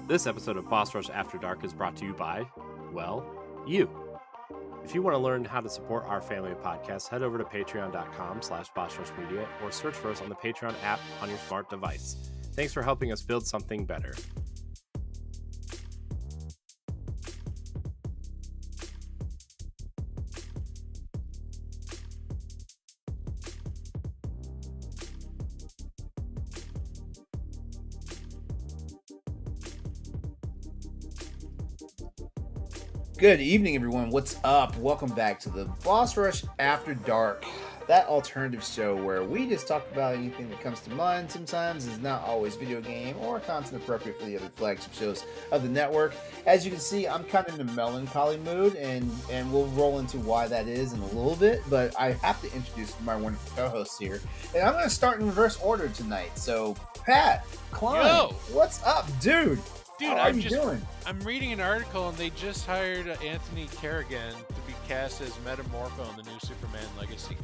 This episode of Boss Rush After Dark is brought to you by, well, you. If you want to learn how to support our family of podcasts, head over to patreon.com/bossrushmedia or search for us on the Patreon app on your smart device. Thanks for helping us build something better. Good evening, everyone. What's up? Welcome back to the Boss Rush After Dark, that alternative show where we just talk about anything that comes to mind. Sometimes it's not always video game or content appropriate for the other flagship shows of the network. As you can see, I'm kind of in a melancholy mood, and we'll roll into why that is in a little bit. But I have to introduce my wonderful co-hosts here, and I'm going to start in reverse order tonight. So, Pat, Klein, Yo! what's up, dude? Dude, How are you doing? I'm reading an article and they just hired Anthony Carrigan to be cast as Metamorpho in the new Superman Legacy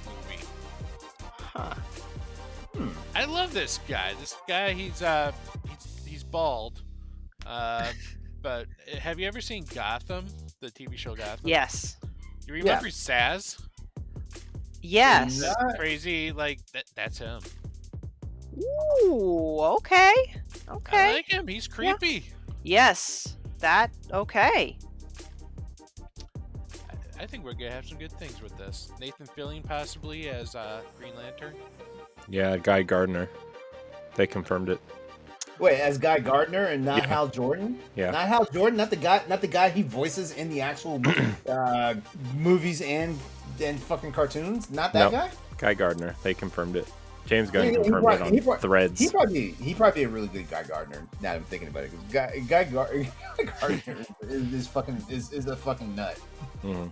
movie. Huh. I love this guy. This guy, he's bald. But have you ever seen Gotham, the TV show Gotham? Yes. You remember Saz? Yes. That crazy, like that's him. Ooh, okay. I like him. He's creepy. Yes. That, okay. I think we're gonna have some good things with this. Nathan Fillion possibly as Green Lantern. Yeah, Guy Gardner. They confirmed it. Wait, as Guy Gardner and not Hal Jordan? Yeah. Not Hal Jordan, not the guy he voices in the actual movies and fucking cartoons? Not that guy? Guy Gardner. They confirmed it. James Gunn He confirmed probably- it on Threads. He probably a really good Guy Gardner. Now that I'm thinking about it, 'cause Guy Gardner is a fucking nut. Mm-hmm.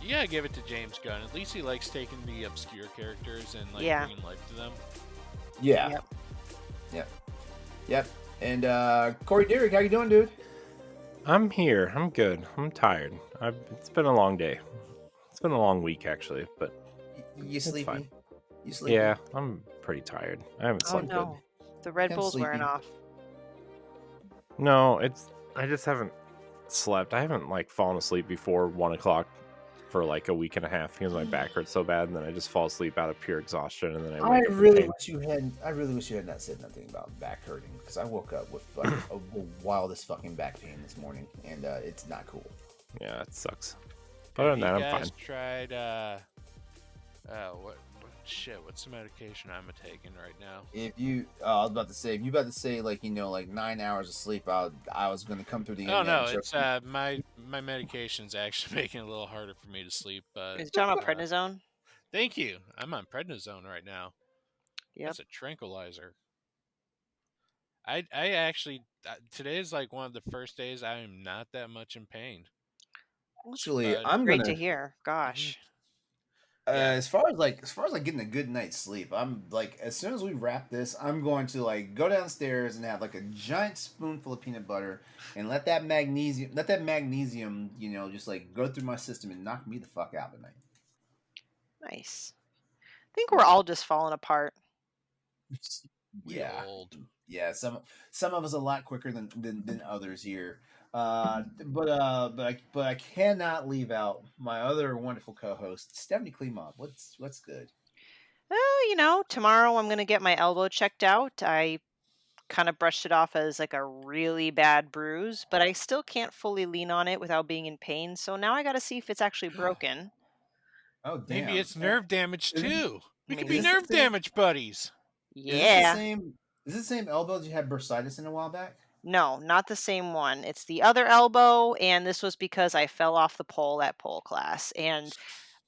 You gotta give it to James Gunn. At least he likes taking the obscure characters and bringing life to them. Yeah. Yep. And Corey Derrick, how you doing, dude? I'm here. I'm good. I'm tired. It's been a long day. It's been a long week, actually, but You it's sleepy? fine. You sleepy? Yeah, I'm pretty tired. I haven't Oh slept no. The Red I'm Bull's wearing sleepy. off. good. No, I just haven't slept. I haven't fallen asleep before 1 o'clock for a week and a half because my back hurts so bad, and then I just fall asleep out of pure exhaustion, and then I wake up in really pain. wish you had not said nothing about back hurting, because I woke up with a wildest fucking back pain this morning, and it's not cool. Yeah, it sucks. But other than that, I'm You fine. guys tried what's the medication I'm taking right now? If you, I was about to say, 9 hours of sleep, I was going to come through the Oh internet no, and show it's my medication's actually making it a little harder for me to sleep. But Is John on prednisone? thank you. I'm on prednisone right now. Yep. That's a tranquilizer. I actually today is one of the first days I am not that much in pain. Actually, But- I'm Great gonna. to hear. Gosh. Yeah. As far as getting a good night's sleep, I'm as soon as we wrap this, I'm going to go downstairs and have a giant spoonful of peanut butter and let that magnesium just go through my system and knock me the fuck out tonight. Nice. I think we're all just falling apart. We Yeah, old. yeah. Some of us a lot quicker than others here. But I cannot leave out my other wonderful co-host, Stephanie Klimob. What's good? Oh, tomorrow I'm going to get my elbow checked out. I kind of brushed it off as a really bad bruise, but I still can't fully lean on it without being in pain. So now I got to see if it's actually broken. Oh, damn. Maybe it's nerve damage Is it- too. We could Maybe. be Is this nerve the same- damage buddies. Yeah. Is this the same elbow that you had bursitis in a while back? No, not the same one. It's the other elbow, and this was because I fell off the pole at pole class, and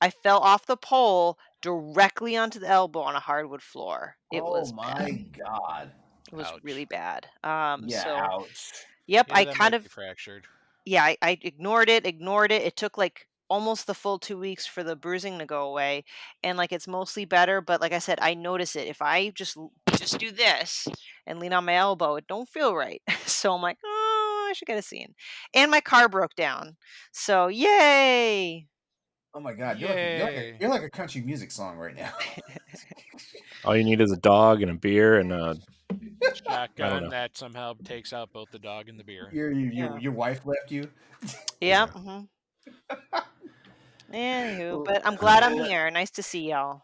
I fell off the pole directly onto the elbow on a hardwood floor. It was my bad. god. It was Ouch. really bad. Yeah, So ouch. yep, Yeah, I that kind might of be fractured. I ignored it. It took almost the full 2 weeks for the bruising to go away, and it's mostly better. But like I said, I notice it if I just do this and lean on my elbow, it don't feel right. So I'm like, oh, I should get a scene. And my car broke down, so yay! Oh my god, Yay. you're like a country music song right now. All you need is a dog and a beer and a I don't Shotgun know. that somehow takes out both the dog and the beer. Yeah. Your wife left you. Yeah. Yeah. Anywho, Well, but I'm glad I'm well, here. Nice to see y'all.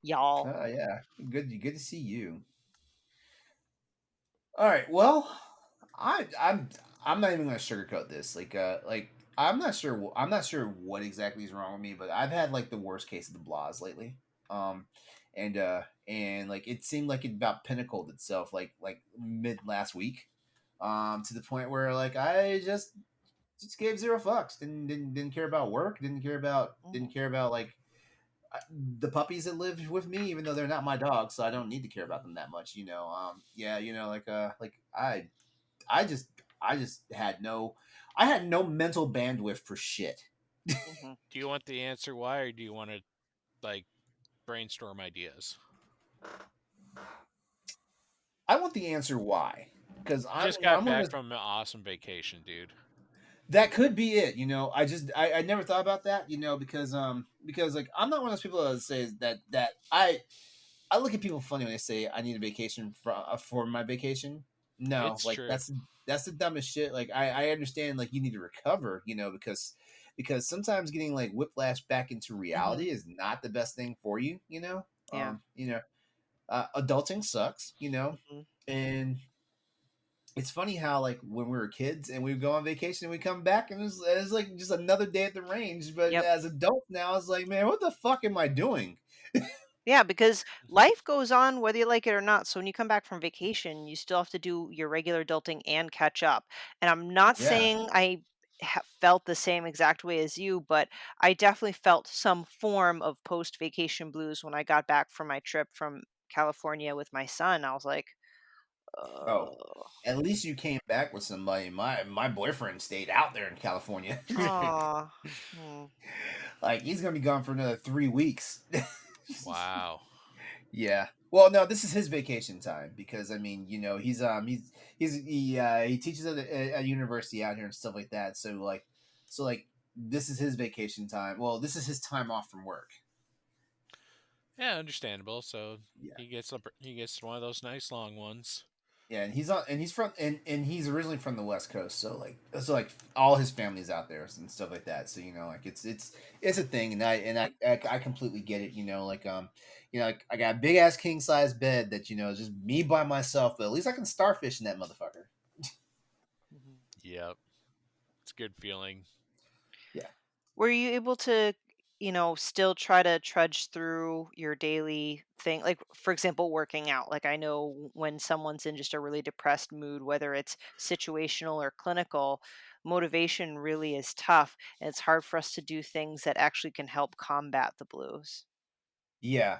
Y'all. oh yeah, good to see you. All right, well, I'm not even gonna sugarcoat this. Like I'm not sure what exactly is wrong with me, but I've had like the worst case of the blahs lately. Um, and like it seemed like it about pinnacled itself like mid last week, to the point where like I just gave zero fucks. Didn't care about work. Didn't Mhm. care about like the puppies that live with me, even though they're not my dogs, so I don't need to care about them that much. Yeah, like I just I had no mental bandwidth for shit. Mhm. Do you want the answer why, or do you want to like brainstorm ideas? I want the answer why, because You just got I'm back gonna. from an awesome vacation, dude. That could be it. I never thought about that. Because like I'm not one of those people that says that I look at people funny when they say I need a vacation for my vacation. No, It's like true. that's the dumbest shit. Like I understand like you need to recover, because sometimes getting like whiplash back into Mhm. reality is not the best thing for you. Yeah. Adulting sucks. Mhm. And it's funny how like when we were kids and we would go on vacation and we come back and it's like just another day at the range. But Yep. as adults now, it's like, man, what the fuck am I doing? Yeah, because life goes on whether you like it or not. So when you come back from vacation, you still have to do your regular adulting and catch up. And I'm not Yeah. saying I felt the same exact way as you, but I definitely felt some form of post vacation blues when I got back from my trip from California with my son. I was like, Oh, oh, at least you came back with somebody. My boyfriend stayed out there in California. aw, hmm, Like he's gonna be gone for another 3 weeks. Wow. Yeah. Well, no, this is his vacation time because I mean, he teaches at a university out here and stuff like that. So this is his vacation time. Well, this is his time off from work. Yeah, understandable. So Yeah. he gets one of those nice long ones. Yeah, and he's originally from the West Coast, so all his family's out there and stuff like that. So like it's a thing, and I completely get it. Like I got a big ass king size bed that is just me by myself, but at least I can starfish in that motherfucker. mhm. Yep, it's a good feeling. Yeah. Were you able to, still try to trudge through your daily thing? Like, for example, working out. Like, I know when someone's in just a really depressed mood, whether it's situational or clinical, motivation really is tough. And it's hard for us to do things that actually can help combat the blues. Yeah.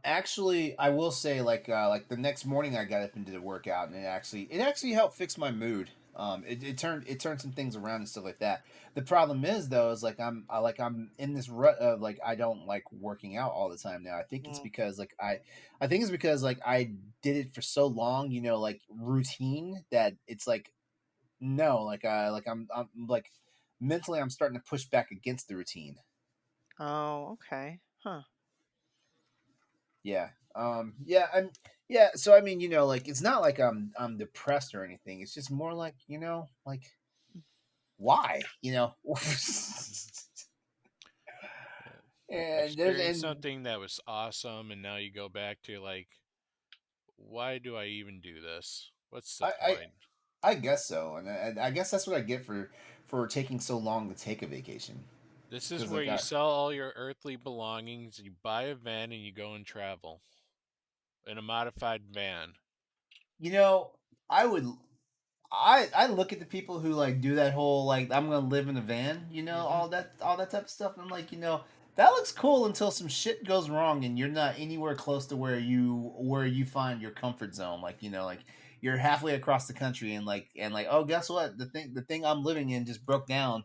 Actually, I will say like the next morning I got up and did a workout and it actually helped fix my mood. It turned some things around and stuff like that. The problem is though is I'm in this rut of like I don't like working out all the time now. Mm. I think it's because like I did it for so long, like routine that it's like no, I'm like mentally I'm starting to push back against the routine. Oh, okay. Huh. Yeah. Yeah, yeah, so I mean, like it's not like I'm depressed or anything. It's just more like, like why? Yeah. And there's Experience and something that was awesome, and now you go back to like, why do I even do this? What's the I I, point? I guess so. And I guess that's what I get for taking so long to take a vacation. This is Cuz where like you sell all your earthly belongings, you buy a van, and you go and travel in a modified van. you know, I would I look at the people who like do that whole like I'm gonna live in a van, Hmm. all that type of stuff. And I'm like, that looks cool until some shit goes wrong and you're not anywhere close to where you find your comfort zone. Like like you're halfway across the country and oh guess what the thing I'm living in just broke down.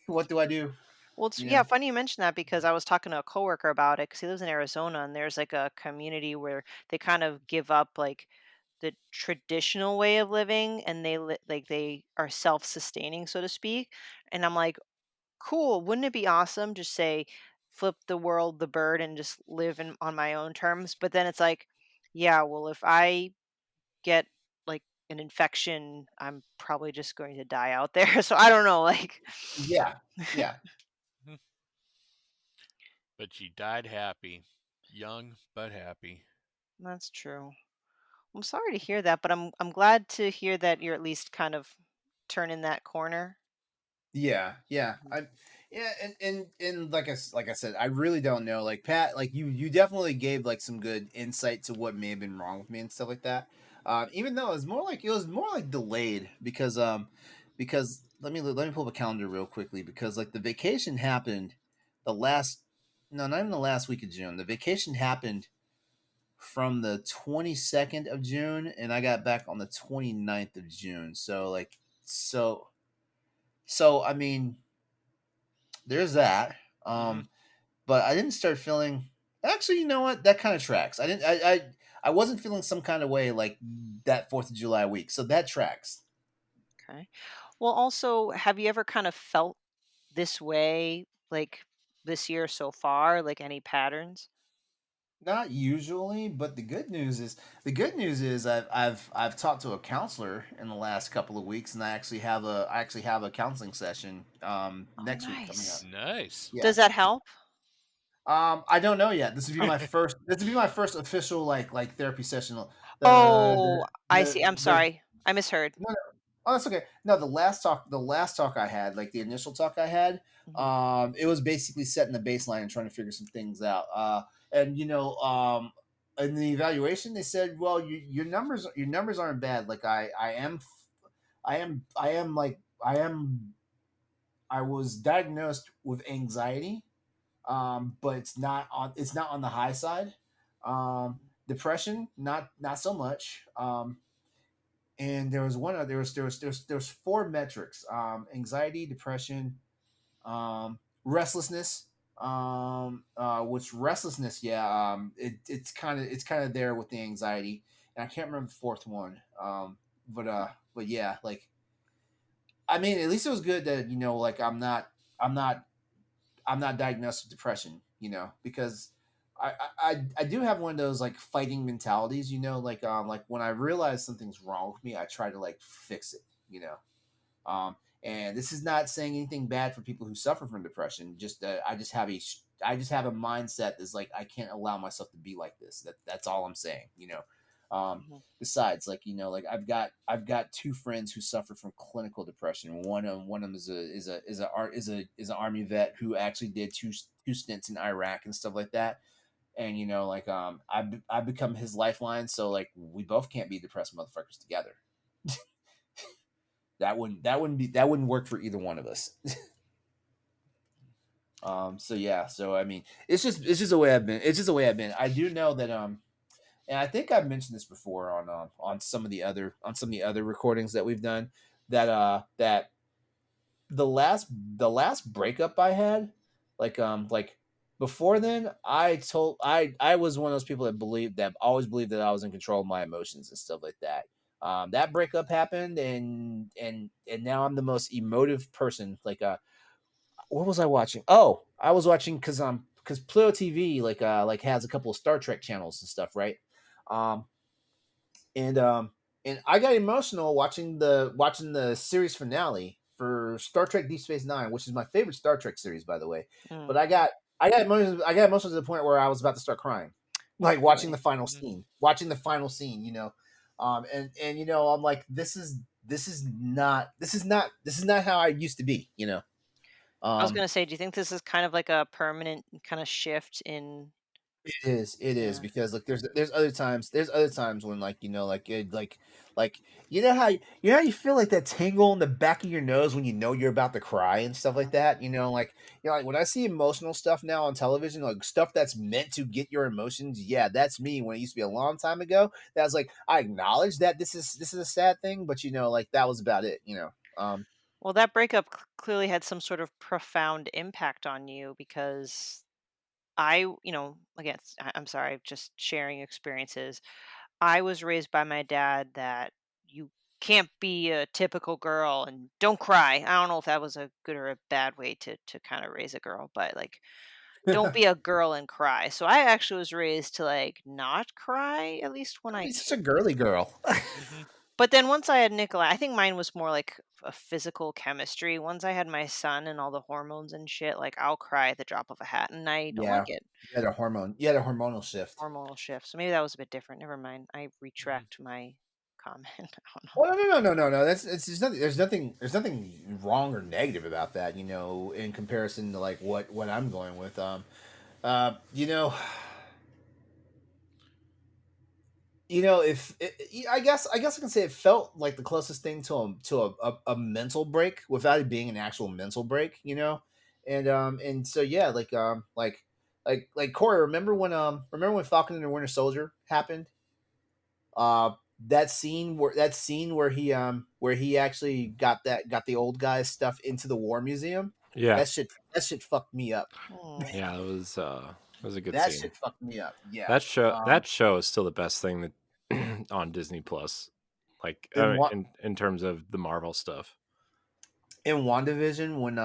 What do I do? Well, it's You yeah, know? funny you mentioned that because I was talking to a coworker about it because he lives in Arizona and there's like a community where they kind of give up like the traditional way of living and like they are self-sustaining, so to speak. And I'm like, cool, wouldn't it be awesome? Just say flip the world, the bird, and just live on my own terms. But then it's like, yeah, well, if I get like an infection, I'm probably just going to die out there. So I don't know, like Yeah, yeah. Mhm. But you died happy. Young but happy. that's true. I'm sorry to hear that, but I'm glad to hear that you're at least kind of turning that corner. Yeah, yeah. Mhm. Yeah, and like I said, I really don't know. Like Pat, like you definitely gave like some good insight to what may have been wrong with me and stuff like that. Even though it was more like delayed because let me pull up a calendar real quickly because like the vacation happened the last no, not even the last week of June. The vacation happened from the 22nd of June and I got back on the 29th of June. So so I mean there's that. Hmm. But I didn't start feeling. Actually, you know what? That kind of tracks. I didn't. I wasn't feeling some kind of way like that Fourth of July week. So that tracks. Okay. Well, also, have you ever kind of felt this way like this year so far? Like any patterns? Not usually, but the good news is I've talked to a counselor in the last couple of weeks, and I actually have a counseling session Oh, next week coming up. nice. Nice. Yeah. Does that help? I don't know yet. This would be my first. This would be my first official like therapy session. Oh, I see. I'm The sorry. I misheard. no, no. Oh, that's okay. No, the last talk I had, like the initial talk I had, Mhm. it was basically setting the baseline and trying to figure some things out. And in the evaluation, they said, well, your numbers aren't bad. Like I am like I was diagnosed with anxiety, but it's not on the high side. Depression, not so much. And there was one other there was four metrics: anxiety, depression, restlessness. Which restlessness, yeah, it's kind of there with the anxiety, and I can't remember the fourth one. But yeah, like I mean, at least it was good that like I'm not I'm not diagnosed with depression, because I do have one of those like fighting mentalities, like when I realize something's wrong with me, I try to like fix it, um, and this is not saying anything bad for people who suffer from depression. Just I just have a mindset that's like I can't allow myself to be like this. That's all I'm saying. Mhm. Besides, like like I've got two friends who suffer from clinical depression. One of them is an army vet who actually did two stints in Iraq and stuff like that. And I've become his lifeline. So like we both can't be depressed motherfuckers together. That wouldn't work for either one of us. So yeah, so I mean, it's just the way I've been. It's just the way I've been. I do know that and I think I've mentioned this before on some of the other recordings that we've done that the last breakup I had, like before then, I was one of those people that always believed that I was in control of my emotions and stuff like that. That breakup happened, and now I'm the most emotive person. What was I watching? Oh, I was watching because Pluto TV like has a couple of Star Trek channels and stuff, right? Um, and and I got emotional watching the series finale for Star Trek Deep Space Nine, which is my favorite Star Trek series, by the way. But Mm. I got emotional to the point where I was about to start crying, like watching the Really? final Hmm. scene, and I'm like, this is not how I used to be, I was um, gonna say, do you think this is kind of like a permanent kind of shift in it is yeah. because like there's other times when like like you know how you feel like that tingle in the back of your nose when you know you're about to cry and stuff like Mhm. that, like when I see emotional stuff now on television, like stuff that's meant to get your emotions, yeah, that's me. When it used to be a long time ago, that's like I acknowledge that this is a sad thing, but like that was about it, Well, that breakup clearly had some sort of profound impact on you because again, I'm sorry, just sharing experiences. I was raised by my dad that you can't be a typical girl and don't cry. I don't know if that was a good or a bad way to kind of raise a girl, but like don't be a girl and cry. So I actually was raised to like not cry at least when Don't I be such a girly girl. Hmm. but then once I had Nikolai, I think mine was more like a physical chemistry. Once I had my son and all the hormones and shit, like I'll cry at the drop of a hat and I don't Yeah, like it. you had a hormonal shift. Hormonal shift. So maybe that was a bit different. Never mind. I Hmm. retract my comment. I don't know. Well, no. That's it's there's nothing. There's nothing wrong or negative about that. In comparison to like what I'm going with. Uh, you know, if I guess I can say it felt like the closest thing to a mental break without it being an actual mental break. And so yeah, like Corey, remember when Falcon and the Winter Soldier happened? Uh, that scene where he actually got the old guy's stuff into the war museum. Yeah, That shit fucked me up. Hmm. yeah, it was a good That scene. shit fucked me up. Yeah. That show is still the best thing that on Disney Plus. Like In what in terms of the Marvel stuff. in WandaVision, when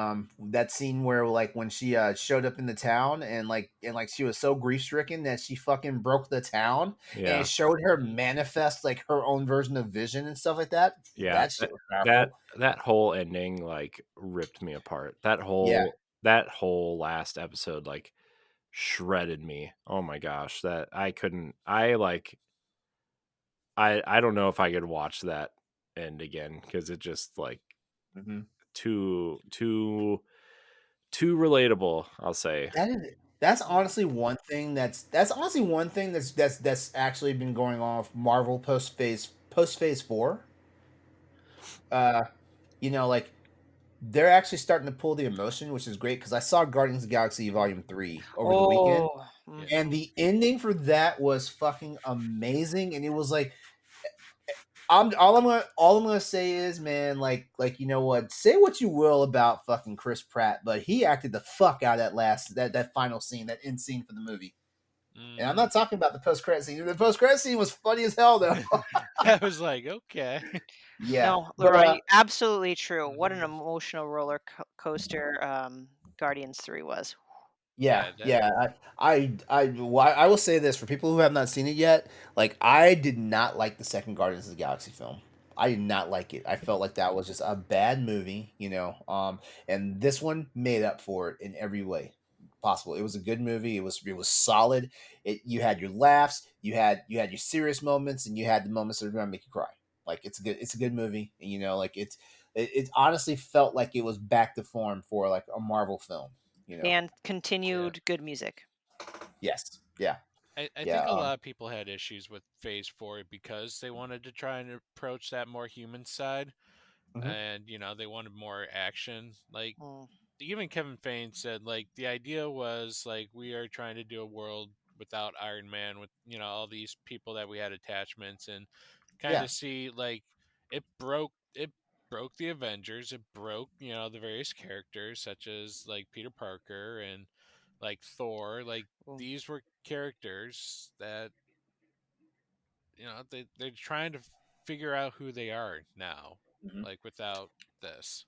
that scene where like when she showed up in the town, and she was so grief stricken that she fucking broke the town, and it Yeah, showed her Hmm. manifest like her own version of Vision and stuff like that. yeah. That shit was That powerful. that whole ending like ripped me apart. Yeah. That whole last episode like shredded me. Oh my gosh, that I couldn't. I don't know if I could watch that end again because it just like Hmm. too relatable. I'll say. That is that's honestly one thing that's actually been going on with Marvel post phase 4. Uh, like they're actually starting to pull the emotion, which is great because I saw Guardians of the Galaxy Volume 3 over the weekend, Oh. Yeah. and Mhm. the ending for that was fucking amazing. And it was like all I'm gonna say is, man, like you know what? Say what you will about fucking Chris Pratt, but he acted the fuck out of that final scene, that end scene for the movie. And I'm Hmm. not talking about the post credit scene. The post credit scene was funny as hell, though. I was like, okay. Yeah, No, but LeRon, absolutely true. What an Hmm. emotional coaster Guardians 3 was. yeah, Yeah. That. yeah. I will say this for people who have not seen it yet. Like, I did not like the second Guardians of the Galaxy film. I did not like it. I felt like that was just a bad movie, and this one made up for it in every way possible. It was a good movie. It was solid. You had your laughs, you had your serious moments, and you had the moments that are going to make you cry. Like, it's a good movie, and it honestly felt like it was back to form for like a Marvel film. You know. And Yeah. continued good music. Yes. Yeah. I Yeah. think a lot of people had issues with Phase 4 because they wanted to try and approach that more human side, Mhm. and they wanted more action. Like Mm. even Kevin Feige said, like the idea was like we are trying to do a world without Iron Man, with all these people that we had attachments, and kind Yeah. of see like it broke the Avengers. It broke the various characters such as like Peter Parker and like Thor. Like Mm. these were characters that they're trying to figure out who they are now, Mhm. like without this.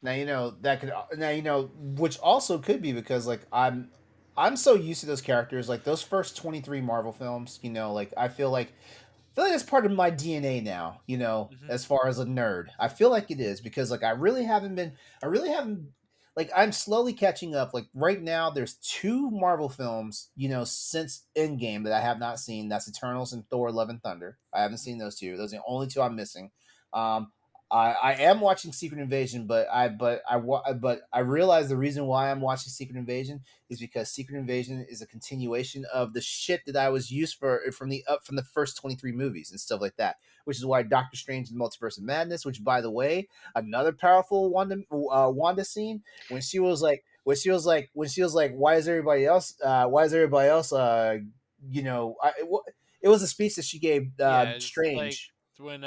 Now that could now which also could be because like I'm so used to those characters, like those first 23 Marvel films. Like I feel like that's part of my DNA now, Hmm. as far as a nerd. I feel like it is because like I really haven't like I'm slowly catching up. Like right now there's two Marvel films, since Endgame that I have not seen. That's Eternals and Thor Love and Thunder. I haven't seen those two. Those are the only two I'm missing. Um I am watching Secret Invasion, but I realize the reason why I'm watching Secret Invasion is because Secret Invasion is a continuation of the shit that I was used for from the first 23 movies and stuff like that. Which is why Doctor Strange and the Multiverse of Madness, which by the way, another powerful Wanda scene when she was like, why is everybody else it was a speech that she gave Yeah, it's like Strange. when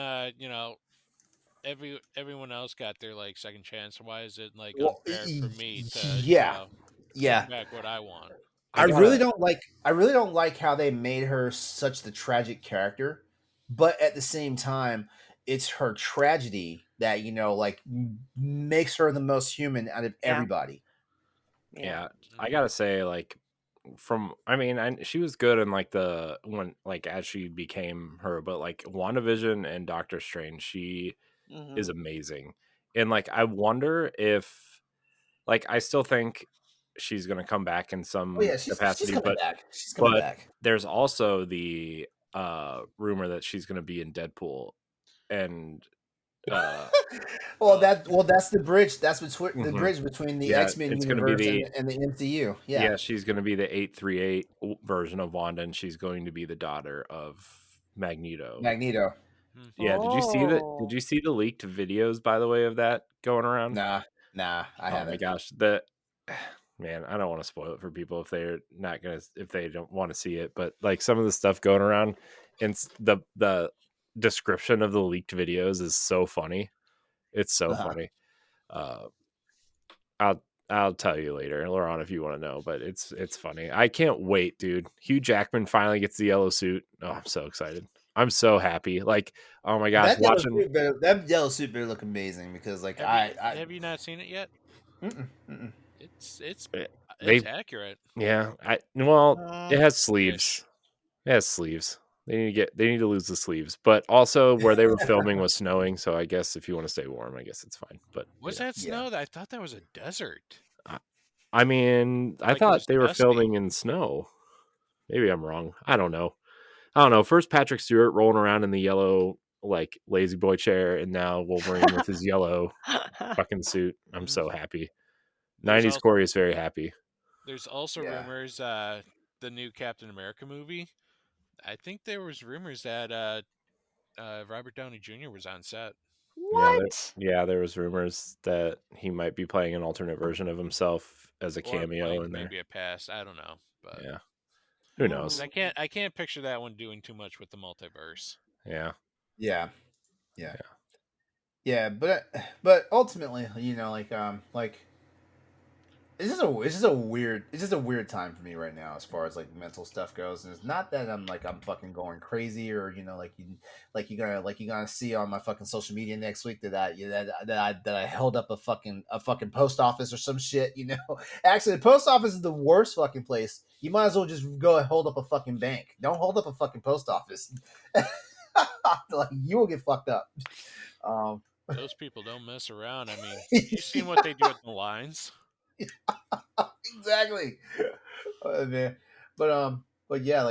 everyone else got their like second chance. Why is it like Well, unfair for me to yeah, take yeah. back what I want? I gotta. I really don't like how they made her such the tragic character, but at the same time, it's her tragedy that makes her the most human out of Yeah. everybody. Yeah, I Mm. gotta say, like, she was good in like the when like as she became her, but like WandaVision and Doctor Strange, she is Hmm. amazing. And like, I wonder if like I still think she's gonna come back in Oh some yeah, she's capacity, coming but back. She's coming but back. there's also the rumor that she's gonna be in Deadpool, and uh Oh, That's the bridge. That's between the mhm. bridge between the Yeah, X Men it's gonna be universe the and the MCU. Yeah, yeah, she's gonna be the 838 version of Wanda, and she's going to be the daughter of Magneto. Magneto. hmm. Yeah, did you see that? Did Oh. you see the leaked videos, by the way, of that going around? Nah, I Oh my haven't. gosh, man, I don't want to spoil it for people if they're not gonna if they don't want to see it, but like some of the stuff going around and the description of the leaked videos is so funny. It's so Uh-huh. funny. Uh, I'll tell you later, LeRon, if you want to know, but it's funny. I can't wait, dude. Hugh Jackman finally gets the yellow suit. Oh, I'm so excited. I'm so happy. Like, oh my gosh, watching. That yellow suit better look amazing because like Have you not seen it yet? mm-mm, mm-mm. It's eh, it's They accurate yeah, well, it has ish. sleeves. It has sleeves. They need to lose the sleeves, but also where they were filming was snowing, so I guess if you want to stay warm, I guess it's fine. But Was that Yeah. snow? I thought that was a desert. I, I mean, I Like it thought was they were dusty. filming in snow. Maybe I'm wrong. I don't know. I don't know. First Patrick Stewart rolling around in the yellow like lazy boy chair, and now Wolverine with his yellow fucking suit. I'm Mm. so happy. There's 90s also Corey is very happy. there's also Yeah. rumors the new Captain America movie. I think there was rumors that Robert Downey Jr. was on set What? There was rumors that he might be playing an alternate version of himself as a or cameo playing in there. maybe a past. I don't know, but Yeah. Who 'cause knows? I can't picture that one doing too much with the multiverse. Yeah. Yeah. Yeah. Yeah. Yeah, but ultimately, like it's just a weird time for me right now as far as like mental stuff goes. And it's not that I'm fucking going crazy or you're gonna see on my fucking social media next week that I held up a fucking post office or some shit, you know. Actually the post office is the worst fucking place. You might as well just go and hold up a fucking bank. Don't hold up a fucking post office. Like you will get fucked up. Um Those people don't mess around. I mean, have you seen what they do at the lines? exactly. Man. But yeah,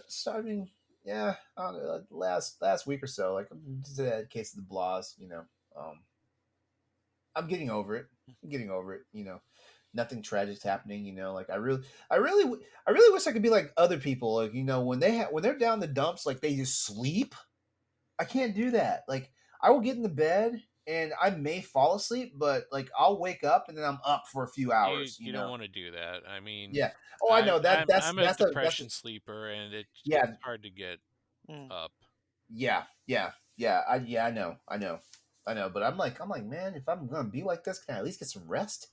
so, I mean, yeah, I don't know, like last week or so, like I'm just had a case of the blahs, you know. I'm getting over it. I'm getting over it, you know. Nothing tragic's happening, you know. Like I really wish I could be like other people, like you know, when they're down the dumps, like they just sleep. I can't do that. Like I will get in the bed and I may fall asleep, but like I'll wake up and then I'm up for a few hours, you You don't know. want to do that. I mean, Yeah. Oh, I know that. I'm a depression sleeper, and it's Yeah, hard to get Mm. up. yeah. I know. But I'm like, man, if I'm gonna be like this, can I at least get some rest?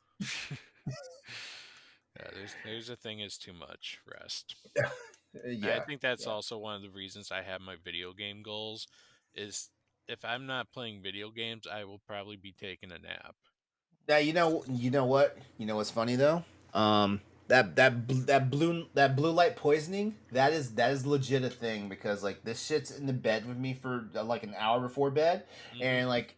Yeah, there's a thing is too much rest. I Yeah, think that's yeah. also one of the reasons I have my video game goals. Is if I'm not playing video games, I will probably be taking a nap. Now you know what? You know what's funny though? That blue light poisoning that is legit a thing because like this shit's in the bed with me for like an hour before bed, Hmm. and like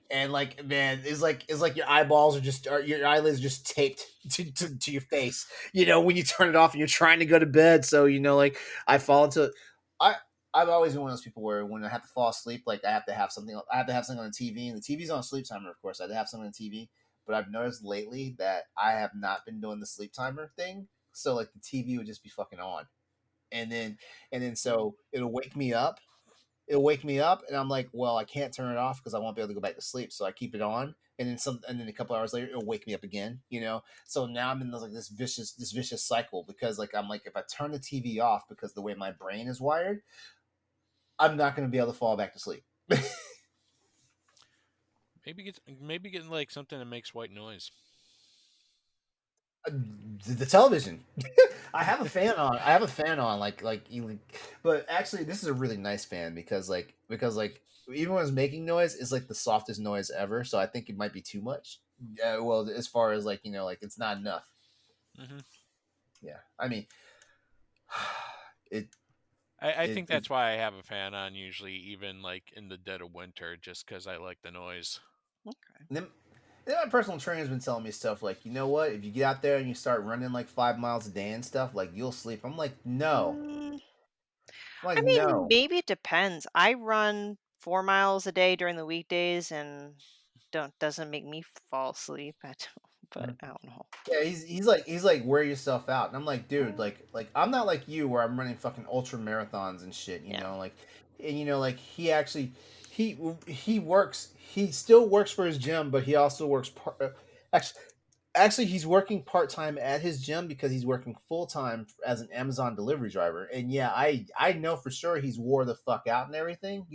man, it's like your eyeballs are just or your eyelids are just taped to your face. You know when you turn it off and you're trying to go to bed, so you know like I fall into I. I've always been one of those people where when I have to fall asleep, like I have to have something. I have to have something on the TV, and the TV's on sleep timer, of course. I have to have something on the TV, but I've noticed lately that I have not been doing the sleep timer thing. So like the TV would just be fucking on, and then so it'll wake me up. It'll wake me up, and I'm like, well, I can't turn it off because I won't be able to go back to sleep. So I keep it on, and then a couple hours later, it'll wake me up again. You know, so now I'm in like this vicious cycle because like I'm like if I turn the TV off because the way my brain is wired, I'm not going to be able to fall back to sleep. Maybe getting like something that makes white noise. The television. I have a fan on. I have a fan on. But actually, this is a really nice fan because like even when it's making noise, it's like the softest noise ever. So I think it might be too much. Well, as far as like you know, like it's not enough. Hmm. Yeah, I mean, it I it think it. that's why I have a fan on usually, even like in the dead of winter, just because I like the noise. Okay. Then my personal trainer's been telling me stuff like, you know what? If you get out there and you start running like 5 miles a day and stuff, like you'll sleep. I'm like, no. Mm, I'm like, I mean, no. maybe it depends. I run 4 miles a day during the weekdays, and don't doesn't make me fall asleep. But I don't know. Yeah, he's like wear yourself out, and I'm like, dude, like I'm not like you where I'm running fucking ultra marathons and shit, Yeah. like, and like he actually he he still works for his gym, but he also works actually he's working part time at his gym because he's working full time as an Amazon delivery driver, and yeah, I know for sure he's wore the fuck out and everything,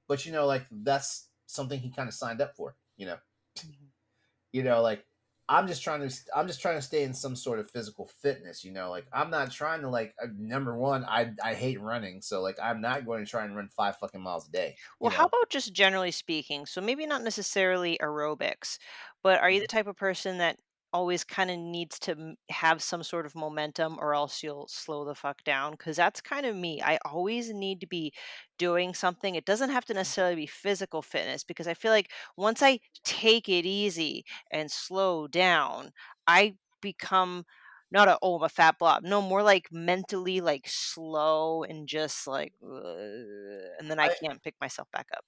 but like that's something he kind of signed up for, Mhm. like I'm just trying to stay in some sort of physical fitness, like I'm not trying to like number one, I hate running, so like I'm not going to try and run 5 fucking miles a day, Well, how about just generally speaking? So maybe not necessarily aerobics, but are you the Mhm. type of person that always kind of needs to have some sort of momentum, or else you'll slow the fuck down? Because that's kind of me. I always need to be doing something. It doesn't have to necessarily be physical fitness, because I feel like once I take it easy and slow down, I become not a, oh, I'm a fat blob. No, more like mentally like slow and just like, and then I I can't pick myself back up.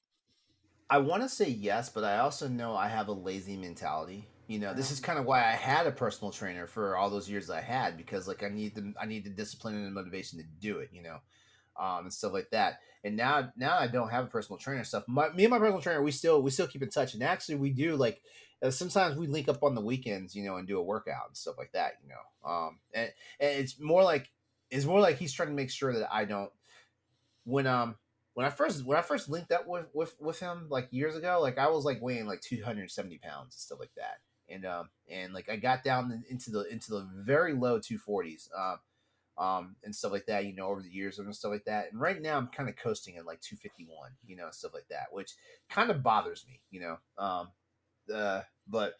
I want to say yes, but I also know I have a lazy mentality. This is Um, kind of why I had a personal trainer for all those years I had, because like I need the discipline and the motivation to do it, and stuff like that. And now I don't have a personal trainer and stuff. Me and my personal trainer, we still keep in touch, and actually we do like sometimes we link up on the weekends, and do a workout and stuff like that, and it's more like he's trying to make sure that I don't when when I first linked up with him like years ago, like I was like weighing like 270 pounds and stuff like that, and like I got down into the very low 240s, and stuff like that, over the years and stuff like that. And right now I'm kind of coasting at like 251, stuff like that, which kind of bothers me, but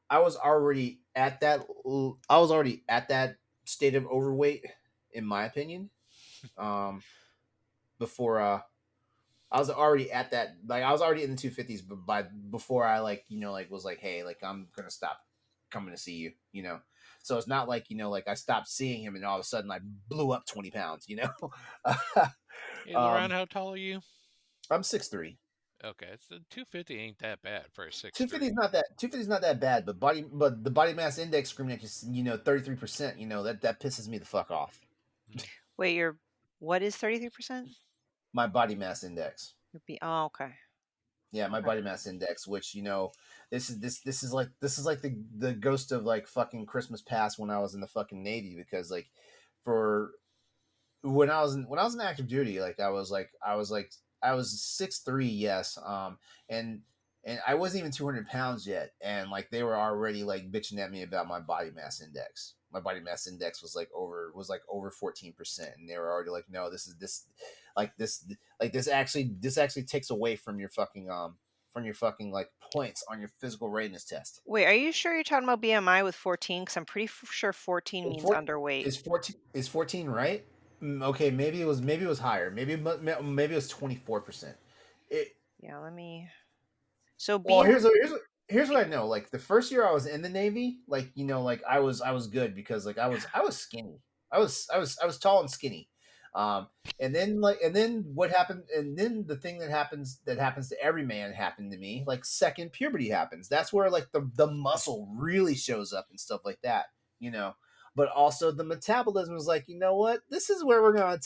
I was already at that state of overweight, in my opinion, um, before I was already at that, like I was already in the 250s, but before I like like was like, hey, like I'm gonna stop coming to see you, So it's not like like I stopped seeing him and all of a sudden I blew up 20 pounds. Hey, LeRon, um, how tall are you? I'm 6'3". Okay, it's 250 ain't that bad for a 250 is 6'3". not that 250 is not that bad, but the body mass index screaming at just 33%. That pisses me the fuck off. Mm. wait, what is 33%? My body mass index. Would be, oh, okay. Yeah, my Okay. body mass index, which this is like the ghost of like fucking Christmas past when I was in the fucking Navy, because like for when I was in active duty, like I was 6'3", yes, and I wasn't even 200 pounds yet, and like they were already like bitching at me about my body mass index. My body mass index was like over 14%, and they were already like, no, like this actually takes away from your fucking like points on your physical readiness test. Wait, are you sure you're talking about BMI with 14? Because I'm pretty sure 14 Is means four- underweight. is 14 right? Okay, maybe it was higher. Maybe it was 24%. It Yeah, let me. So well, BM. here's what I know. Like the first year I was in the Navy, like like I was good because like I was skinny. I was tall and skinny. Um, and then what happened? And then the thing that happens to every man happened to me. Like second puberty happens. That's where like the muscle really shows up and stuff like that. You know. But also the metabolism is like, you know what? This is where we're gonna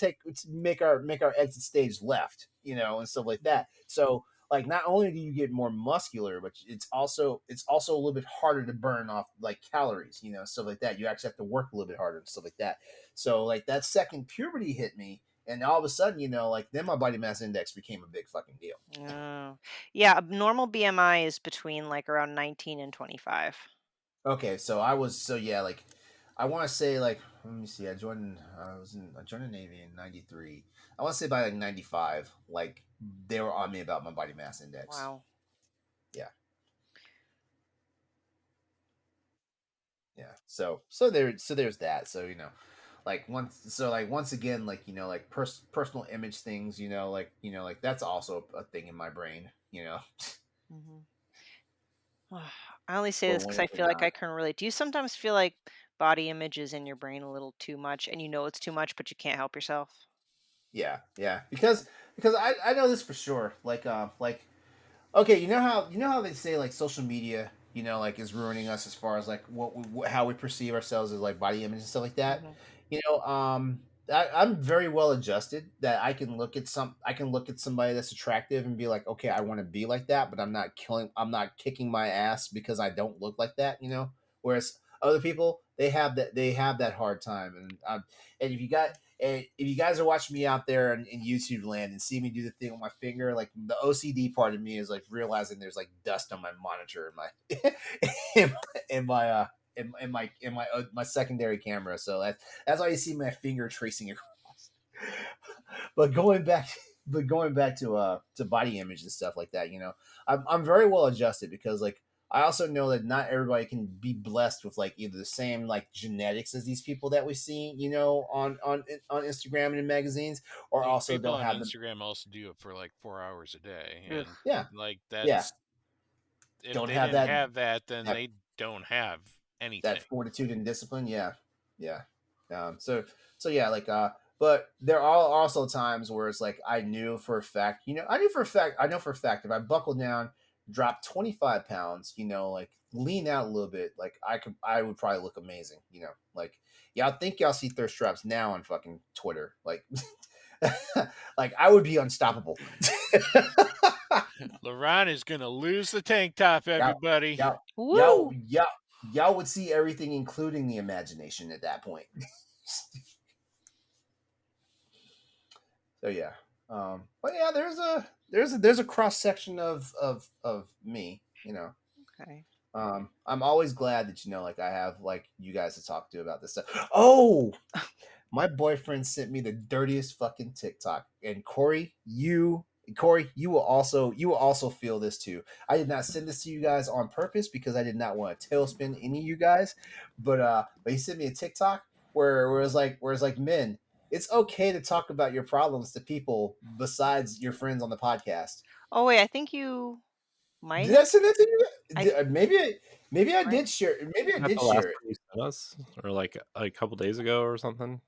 make our exit stage left, and stuff like that. So like not only do you get more muscular, but it's also a little bit harder to burn off like calories, stuff like that. You actually have to work a little bit harder and stuff like that. So like that second puberty hit me, and all of a sudden, like then my body mass index became a big fucking deal. Oh. Yeah, a normal BMI is between like around 19 and 25. Okay, so yeah, like I want to say like let me see, I joined the Navy in '93. I want to say by like '95, like they were on me about my body mass index. Wow. Yeah, yeah. there's that. So like once again, like like personal image things, like that's also a thing in my brain. Mhm. I only say But this because when I we're feel like I not. can relate. Do you sometimes feel like body image is in your brain a little too much, and you know it's too much, but you can't help yourself? Yeah, because I know this for sure. Like okay, you know how they say like social media, like is ruining us as far as like how we perceive ourselves as like body image and stuff like that. Hmm. You know, um, I'm very well adjusted that I can look at somebody that's attractive and be like, okay, I want to be like that, but I'm not kicking my ass because I don't look like that. Whereas other people they have that hard time, and if you guys are watching me out there in YouTube land and see me do the thing with my finger, like the OCD part of me is like realizing there's like dust on my monitor in my in my my secondary camera. So that's why you see my finger tracing across. But going back to body image and stuff like that, I'm very well adjusted because like I also know that not everybody can be blessed with like either the same like genetics as these people that we see, on Instagram and in magazines, or Those also people don't on have them. Instagram also do it for like 4 hours a day, Ugh. and Yeah, like yeah, that's if don't they have didn't that have that, then that they don't have that anything. fortitude and discipline. Yeah, yeah. So yeah, like but there are also times where it's like I know for a fact if I buckle down, drop 25 pounds, like lean out a little bit, like I would probably look amazing. Like y'all think y'all see thirst traps now on fucking Twitter, like like I would be unstoppable. LeRon is gonna lose the tank top, y'all, everybody. y'all, y'all, Woo! y'all, y'all would see everything, including the imagination, at that point. So yeah, but yeah, there's a cross section of me. Okay. I'm always glad that like I have like you guys to talk to about this stuff. Oh, my boyfriend sent me the dirtiest fucking TikTok, and Corey, you will also feel this too. I did not send this to you guys on purpose because I did not want to tailspin any of you guys, but he sent me a TikTok where it's like men, it's okay to talk about your problems to people besides your friends on the podcast. Oh wait, I think you might Did I have. send that to you? I Maybe I right. did share. Maybe I Is that did the last share it. one you sent us, or like a couple days ago or something?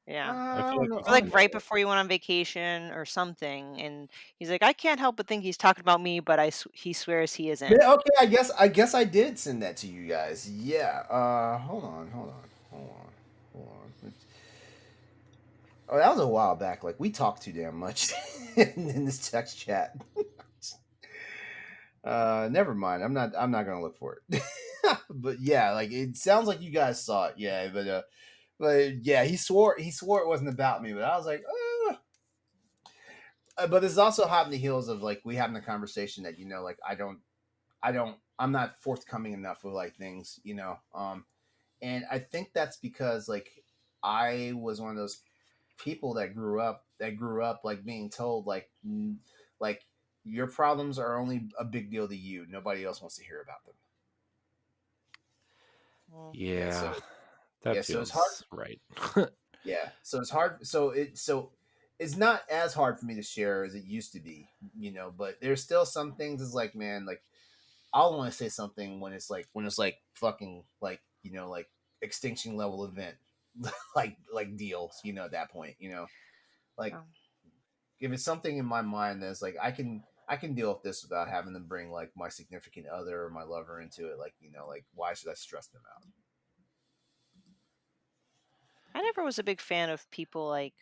Yeah. I I feel don't like know. we Or I sent like don't that. right know. before you went on vacation or something, and he's like, I can't help but think he's talking about me, but he swears he isn't. Yeah, okay, I guess I did send that to you guys. Yeah. Hold on. Oh, that was a while back. Like we talked too damn much in this text chat. Never mind. I'm not gonna look for it. But yeah, like it sounds like you guys saw it. Yeah, but yeah, he swore it wasn't about me. But I was like, but this is also hot in the heels of like we having a conversation that like I'm not forthcoming enough with like things. And I think that's because like I was one of those people that grew up like being told like your problems are only a big deal to you. Nobody else wants to hear about them. Mm. Yeah, Yeah, yeah, that so it's hard. feels right. Yeah, so it's hard. So it's not as hard for me to share as it used to be. But there's still some things. It's like, man, like I'll want to say something when it's like fucking like like extinction level event like deals. At that point, like Oh. if it's something in my mind that's like I can deal with this without having to bring like my significant other or my lover into it. Like like why should I stress them out? I never was a big fan of people like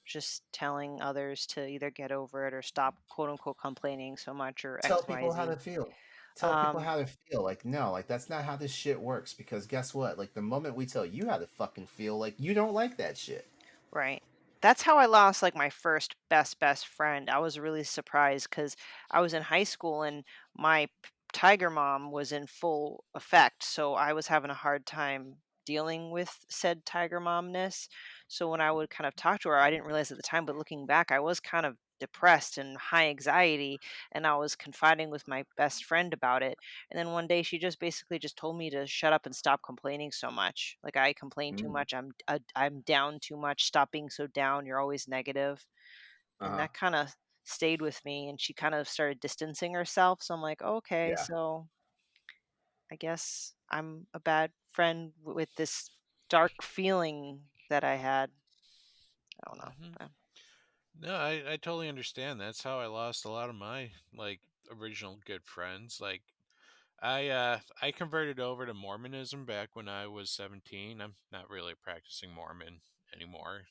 just telling others to either get over it or stop quote unquote complaining so much or Tell X, Y, people how to Z. feel. Tell people Um, how to feel. Like no, like that's not how this shit works. Because guess what? Like the moment we tell you how to fucking feel, like you don't like that shit. right. That's how I lost like my first best friend. I was really surprised because I was in high school and my tiger mom was in full effect. So I was having a hard time dealing with said tiger momness. So when I would kind of talk to her, I didn't realize at the time, but looking back, I was kind of depressed and high anxiety, and I was confiding with my best friend about it. And then one day she just basically just told me to shut up and stop complaining so much. Like, I complain too Mm. much. I'm down too much. Stop being so down. You're always negative. And Uh-huh. that kind of stayed with me, and she kind of started distancing herself. So I'm like, okay, Yeah. so I guess I'm a bad friend with this dark feeling that I had. I don't know. Hmm. But No, I totally understand. That's how I lost a lot of my like original good friends. Like I converted over to Mormonism back when I was 17. I'm not really a practicing Mormon anymore.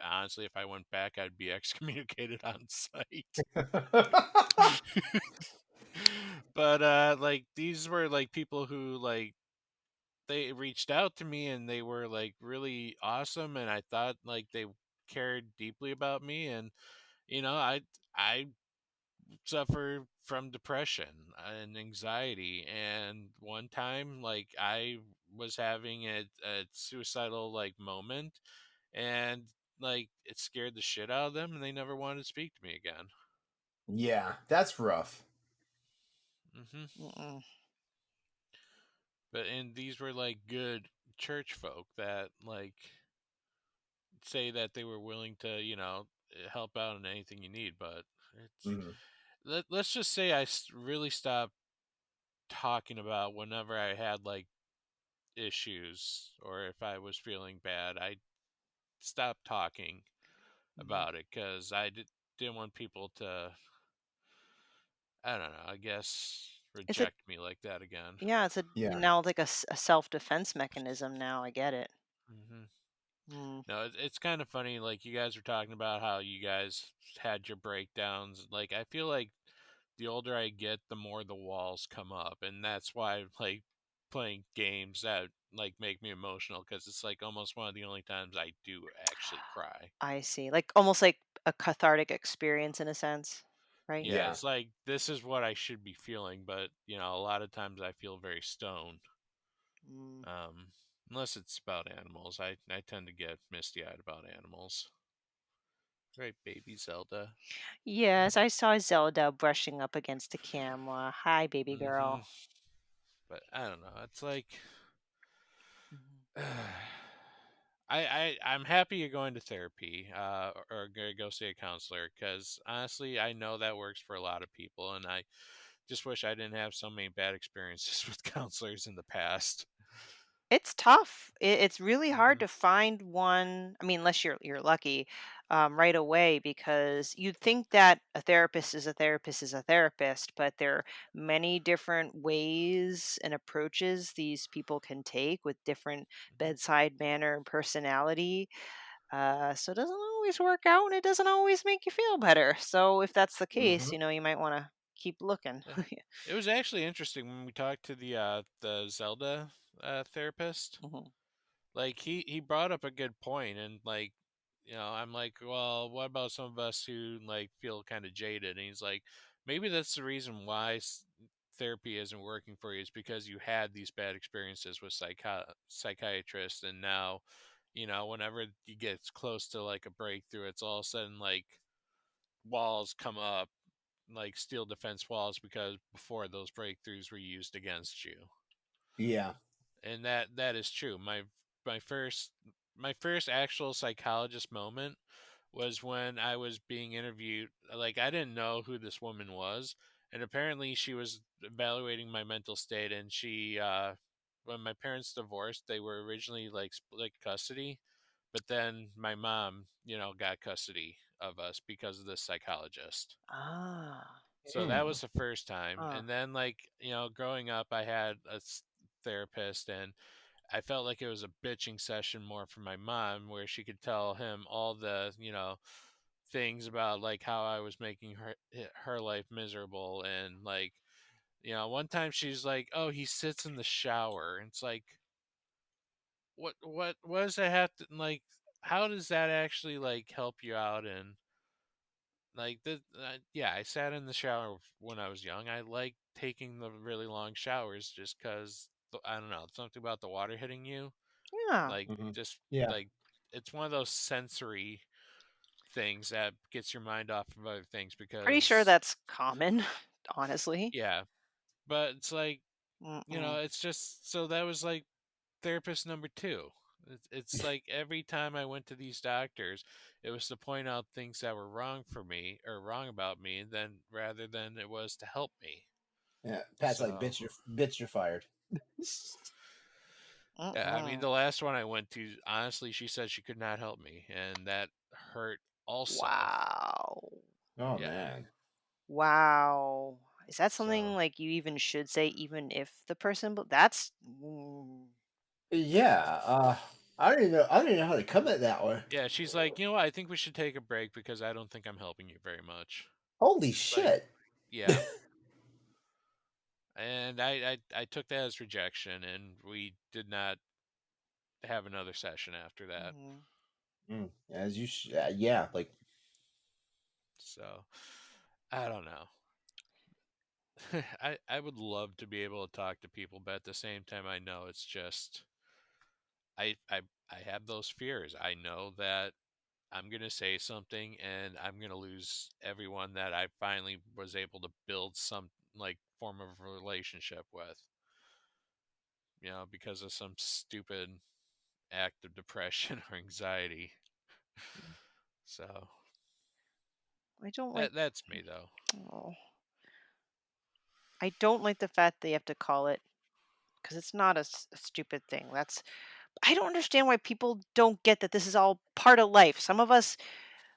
Honestly, if I went back, I'd be excommunicated on site. But like these were like people who like they reached out to me and they were like really awesome, and I thought like they cared deeply about me. And I suffer from depression and anxiety, and one time like I was having a suicidal like moment, and like it scared the shit out of them, and they never wanted to speak to me again. Yeah, that's rough. Hmm. mm-mm. And these were like good church folk that like say that they were willing to help out in anything you need. But it's Mhm. let's just say really stopped talking about whenever I had like issues, or if I was feeling bad, I stopped talking Mhm. about it because didn't want people to, I don't know, I guess, It's a reject me like that again. Yeah, it's a Yeah. now like a self-defense mechanism now. I get it. Hmm. Mm. No, it's kind of funny. Like you guys were talking about how you guys had your breakdowns. Like I feel like the older I get, the more the walls come up, and that's why like playing games that like make me emotional, because it's like almost one of the only times I do actually cry. I see. Like almost like a cathartic experience in a sense, right? Yeah, Yeah. it's like this is what I should be feeling, but a lot of times I feel very stoned. Mm. Um, Unless it's about animals, I tend to get misty eyed about animals. Right, baby Zelda. Yes, I saw Zelda brushing up against the camera. Hi, baby Hmm. girl. But I don't know. It's like Mhm. I'm happy you're going to therapy, or gonna go see a counselor, because honestly, I know that works for a lot of people, and I just wish I didn't have so many bad experiences with counselors in the past. It's tough. It's really hard Hmm. to find one. I mean, unless you're lucky, right away, because you'd think that a therapist is a therapist is a therapist, but there are many different ways and approaches these people can take with different Hmm. bedside manner and personality. So it doesn't always work out, and it doesn't always make you feel better. So if that's the case, Mhm. you might want to keep looking. Yeah. It was actually interesting when we talked to the Zelda therapist. Mhm. Like he brought up a good point, and like I'm like, well, what about some of us who like feel kind of jaded? And he's like, maybe that's the reason why therapy isn't working for you, is because you had these bad experiences with psychiatrists, and now whenever you get close to like a breakthrough, it's all of a sudden like walls come up, like steel defense walls, because before those breakthroughs were used against you. Yeah. And that is true. My first my first actual psychologist moment was when I was being interviewed. Like I didn't know who this woman was, and apparently she was evaluating my mental state. And she, when my parents divorced, they were originally like split custody, but then my mom, got custody of us because of this psychologist. Ah. So that Mm. was the first time. Huh. And then like growing up, I had therapist, and I felt like it was a bitching session more from my mom, where she could tell him all the, things about like how I was making her life miserable. And like, one time she's like, "Oh, he sits in the shower." And it's like, what does that have to like? How does that actually like help you out? And like yeah, I sat in the shower when I was young. I like taking the really long showers just because I don't know, something about the water hitting you, Yeah. like Mhm. just Yeah. like it's one of those sensory things that gets your mind off of other things Pretty sure because that's common, honestly. yeah, but it's like, Mm-mm. it's just so that was like therapist number two. It's like every time I went to these doctors, it was to point out things that were wrong for me or wrong about me, then rather than it was to help me. Yeah, Pat's like, So bitch, you're fired. yeah, I mean, Mm-mm. the last one I went to, honestly, she said she could not help me, and that hurt also. Wow. Oh Yeah. man. Wow. Is that something So like you even should say, even if the person? That's. Yeah. I don't even know. I don't even know how to come at that one. yeah, she's like, you know what? I think we should take a break because I don't think I'm helping you very much. Holy Like, shit. yeah. And I took that as rejection, and we did not have another session after that. Mhm. As you yeah, like So I don't know. I would love to be able to talk to people, but at the same time, I know it's just I I I have those fears. I know that I'm gonna say something and I'm gonna lose everyone that I finally was able to build some like form of relationship with, because of some stupid act of depression or anxiety. So I don't like. that's me though. Oh, I don't like the fact they have to call it because it's not a stupid thing. That's. I don't understand why people don't get that this is all part of life. Some of us,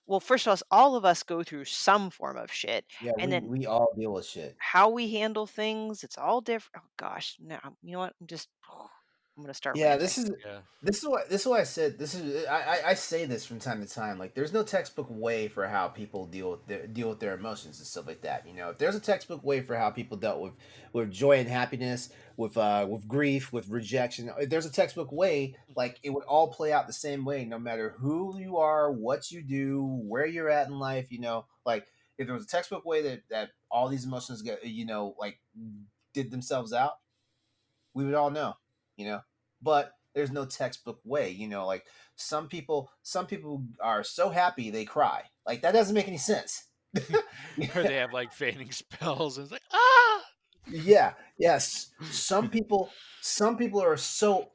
well, first of all of us go through some form of shit, yeah, and then we all deal with shit. how we handle things, it's all different. Oh gosh, no, you know what? I'm gonna start Yeah, ranting. Yeah. this is what I said. This is I say this from time to time. Like, there's no textbook way for how people deal with their emotions and stuff like that. If there's a textbook way for how people dealt with joy and happiness, with grief, with rejection, if there's a textbook way, like, it would all play out the same way, no matter who you are, what you do, where you're at in life. Like, if there was a textbook way that all these emotions get, like, did themselves out, we would all know, you know. But there's no textbook way, like, some people are so happy they cry. Like, that doesn't make any sense. Or they have like fainting spells and it's like, ah. Yeah, yes. Some people are so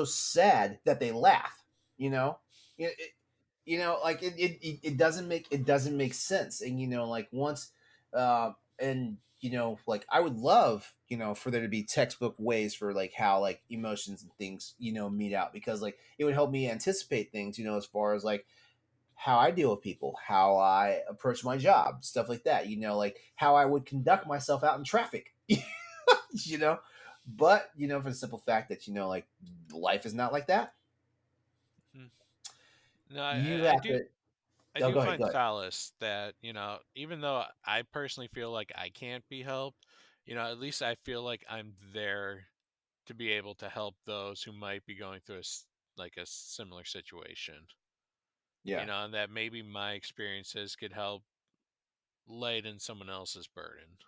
sad that they laugh. It, it, like, it doesn't make sense. And like, once and like, I would love, for there to be textbook ways for, like, how, like, emotions and things, meet out, because, like, it would help me anticipate things, as far as, like, how I deal with people, how I approach my job, stuff like that, like, how I would conduct myself out in traffic, you know. But, for the simple fact that, like, life is not like that. Mhm. No, You I have do to. I Oh, do go ahead, find go ahead. solace that, even though I personally feel like I can't be helped, at least I feel like I'm there to be able to help those who might be going through like a similar situation. Yeah. And that maybe my experiences could help lighten someone else's burden.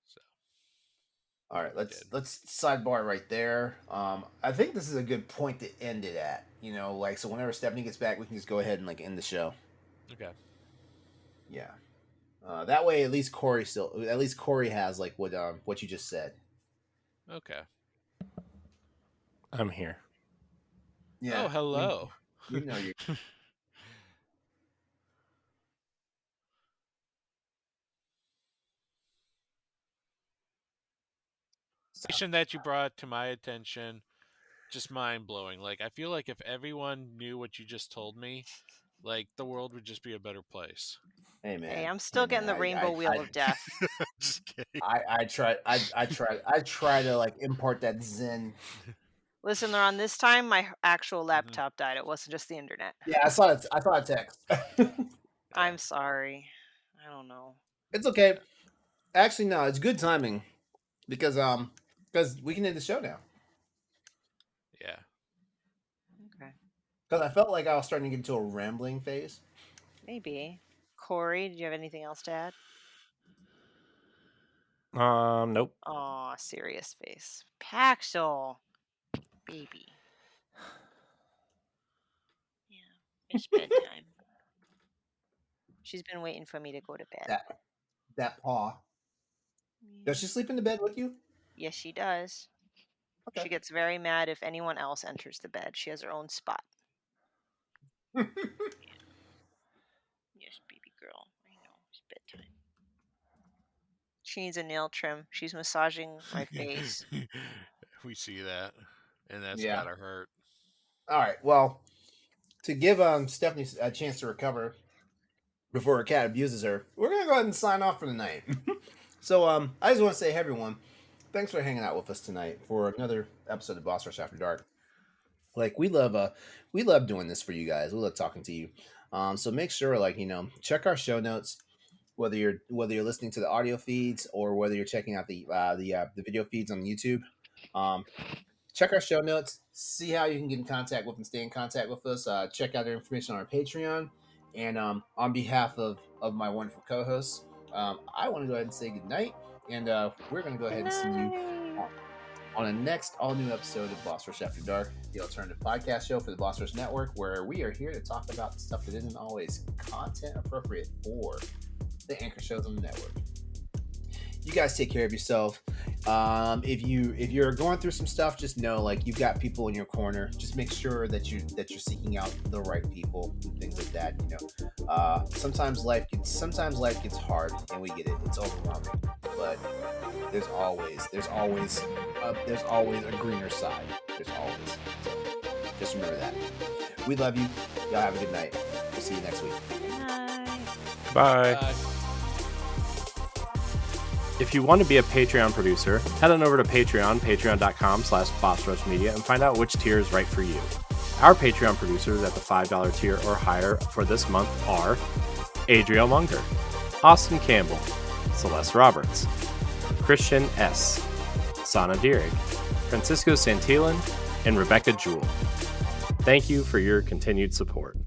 So All right, it let's did. let's sidebar right there. I think this is a good point to end it at. Like, so whenever Stephanie gets back, we can just go ahead and, like, end the show. Okay. Yeah. That way, at least Corey has, like, what you just said. Okay. I'm here. Oh, Yeah. hello. We know you're. Information that you brought to my attention, just mind blowing. Like, I feel like if everyone knew what you just told me, like, the world would just be a better place. Hey Hey, man. I'm Hey still man. getting the rainbow wheel of death. Just kidding. I try to, like, impart that zen. Listen, on this time my actual Mhm. laptop died. It wasn't just the internet. Yeah, I saw it. I saw a text. Yeah. I'm sorry. I don't know. It's okay. Yeah. Actually, no, it's good timing, because we can end the show now. Yeah. Okay, Because I felt like I was starting to get into a rambling phase. maybe. Corey, did you have anything else to add? Nope. Aw, serious face. Paxel, baby. Yeah. It's bedtime. She's been waiting for me to go to bed. That paw. Does she sleep in the bed with you? Yes, she does. Okay. She gets very mad if anyone else enters the bed. She has her own spot. Yes, baby girl. I know. It's bedtime. She needs a nail trim. She's massaging my face. We see that, and that's Yeah. gotta hurt. All right. Well, to give Stephanie a chance to recover before her cat abuses her, we're gonna go ahead and sign off for the night. So I just want to say, hey, everyone, thanks for hanging out with us tonight for another episode of Boss Rush After Dark. Like we love doing this for you guys. We love talking to you. So make sure, check our show notes, whether you're listening to the audio feeds or whether you're checking out the video feeds on YouTube. Check our show notes, see how you can get in contact with and stay in contact with us. Check out our information on our Patreon. And on behalf of my wonderful co-hosts, I want to go ahead and say good night. And we're going to go ahead and see you on a next all-new episode of Boss Rush After Dark, the alternative podcast show for the Boss Rush Network, where we are here to talk about stuff that isn't always content appropriate for the anchor shows on the network. You guys take care of yourself. If you're going through some stuff, just know like you've got people in your corner. Just make sure that you're seeking out the right people and things like that. Sometimes life gets hard, and we get it. It's overwhelming, but there's always a greener side. There's always. So just remember that. We love you. Y'all have a good night. We'll see you next week. Good night. Bye. If you want to be a Patreon producer, head on over to patreon.com/bossrushmedia and find out which tier is right for you. Our Patreon producers at the $5 tier or higher for this month are Adriel Munger, Austin Campbell, Celeste Roberts, Christian S., Sana Dierig, Francisco Santillan, and Rebecca Jewell. Thank you for your continued support.